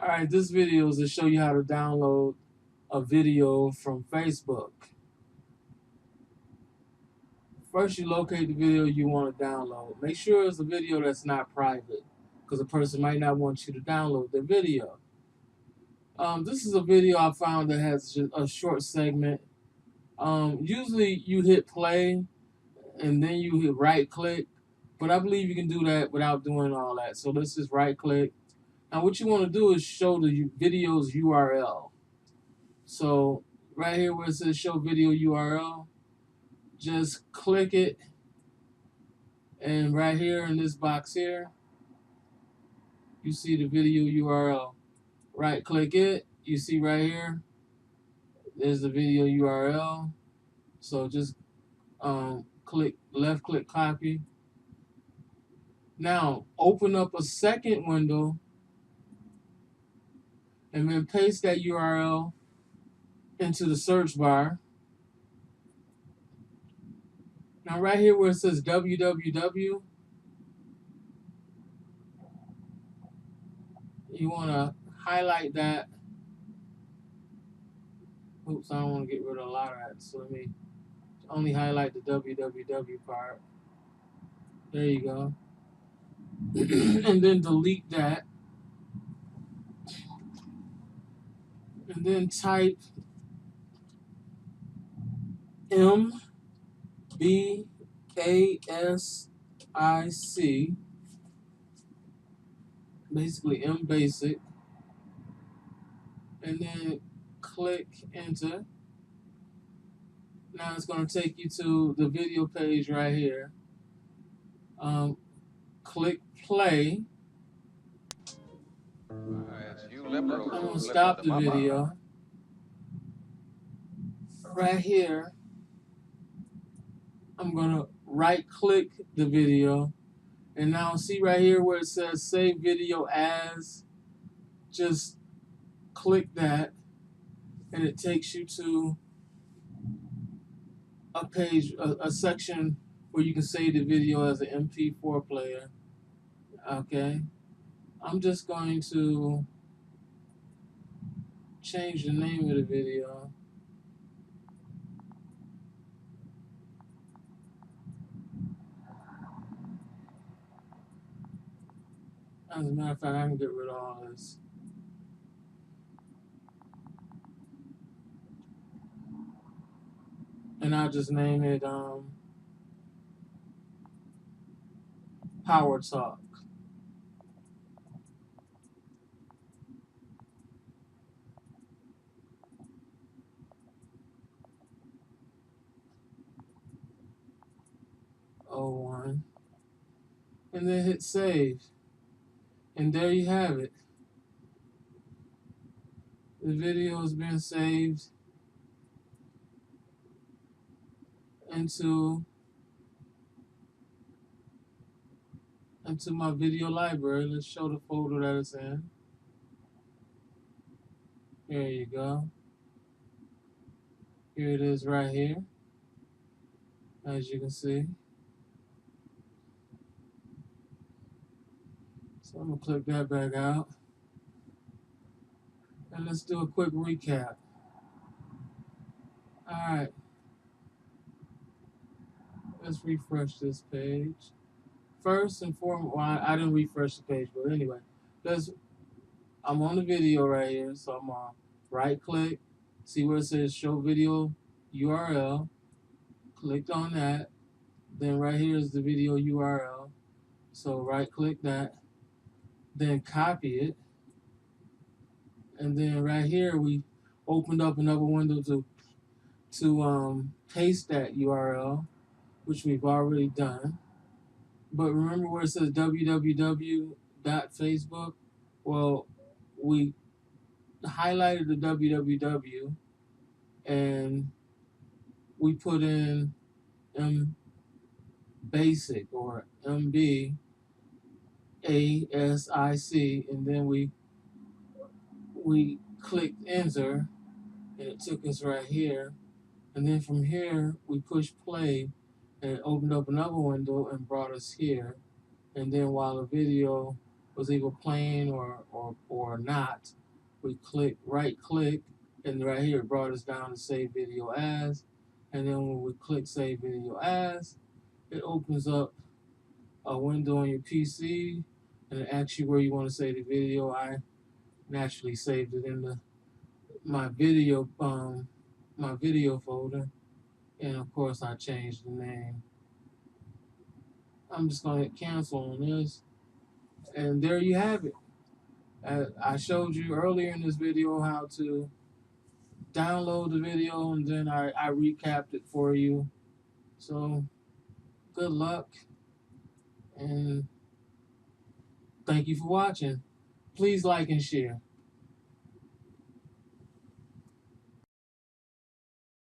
Alright, this video is to show you how to download a video from Facebook. First, you locate the video you want to download. Make sure it's a video that's not private, because a person might not want you to download their video. This is a video I found that has just a short segment. Usually you hit play and then you hit right click, but I believe you can do that without doing all that. So let's just right click. Now what you want to do is show the video's URL. So right here where it says show video URL, just click it, and right here in this box here, you see the video URL. Right click it, you see right here, there's the video URL. So just left click copy. Now open up a second window and then paste that URL into the search bar. Now right here where it says www, you want to highlight that. Oops, I don't want to get rid of a lot of that, so let me only highlight the www part. There you go. And then delete that. And then type MBASIC, basically M basic, and then click enter. Now it's going to take you to the video page right here. Click play. I'm going to stop the video. Right here, I'm going to right click the video. And now see right here where it says save video as, just click that and it takes you to a page, a section where you can save the video as an MP4 player. Okay, I'm just going to change the name of the video. As a matter of fact, I can get rid of all this. And I'll just name it Power Talk. '01. And then hit save. And there you have it. The video has been saved into my video library. Let's show the folder that it's in. There you go. Here it is right here, as you can see. So I'm gonna click that back out. And let's do a quick recap. Alright. Let's refresh this page. First and foremost, well, I didn't refresh the page, but anyway, I'm on the video right here, so I'm gonna right click, see where it says show video URL, clicked on that, then right here is the video URL, so right click that, then copy it, and then right here we opened up another window to paste that URL, which we've already done. But remember where it says www.facebook? Well, we highlighted the www and we put in mbasic or MBASIC, and then we clicked enter and it took us right here. And then from here we pushed play and it opened up another window and brought us here. And then while the video was either playing or not, we right click, and right here it brought us down to save video as. And then when we click save video as, it opens up a window on your PC and it asks you where you want to save the video. I naturally saved it in my video folder, and of course I changed the name. I'm just gonna hit cancel on this, and there you have it. I showed you earlier in this video how to download the video, and then I recapped it for you. So good luck, and thank you for watching. Please like and share.